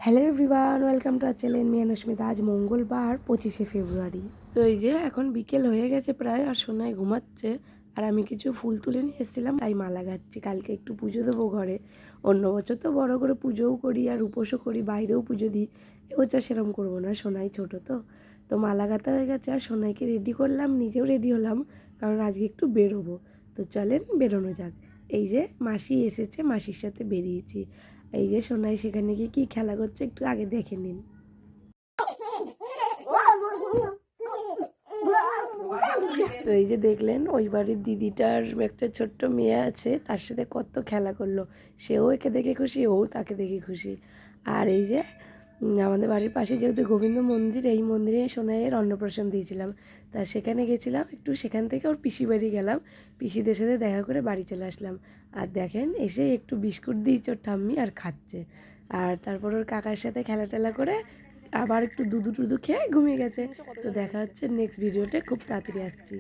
Hello everyone, welcome to our channel me Anusmita. আজ মঙ্গলবার 25শে ফেব্রুয়ারি। তো এই যে এখন বিকেল হয়ে গেছে প্রায়, আর সোনায় ঘুমাচ্ছে। আর আমি কিছু ফুল তুলে নিয়ে এসেছিলাম, তাই মালা গাচ্ছি। কালকে একটু পুজো দেবো ঘরে। অন্য বছর তো বড় করে পুজোও করি আর উপোসও করি, বাইরেও পুজো দিই। এবছর সেরকম করবো না, সোনাই ছোটো তো। তো মালা গাঁথা হয়ে গেছে আর সোনাইকে রেডি করলাম, নিজেও রেডি হলাম, কারণ আজকে একটু বেরোবো। তো চলেন বেরোনো যাক। এই যে মাসি এসেছে, মাসির সাথে বেরিয়েছি। এই যে সোনাই সেখানে গিয়ে কি খেলা করছে একটু আগে দেখে নিন। তো এই যে দেখলেন, ওই বাড়ির দিদিটার একটা ছোট্ট মেয়ে আছে, তার সাথে কত খেলা করলো। সেও একে দেখে খুশি, ও তাকে দেখে খুশি। আর এই যে আমাদের বাড়ির পাশে যেহেতু গোবিন্দ মন্দির, এই মন্দিরে সোনাইয়ের অন্নপ্রাশন দিয়েছিলাম। তা সেখানে গেছিলাম একটু, সেখান থেকে ওর পিসি বাড়ি গেলাম, পিসিদের সাথে দেখা করে বাড়ি চলে আসলাম। আর দেখেন এসে একটু বিস্কুট দিয়েছে ওর ঠাম্মি, আর খাচ্ছে। আর তারপর ওর কাকার সাথে খেলা টেলা করে আবার একটু দুধু টুধু খেয়ে ঘুমিয়ে গেছে। তো দেখা হচ্ছে নেক্সট ভিডিওতে, খুব তাড়াতাড়ি আসছি।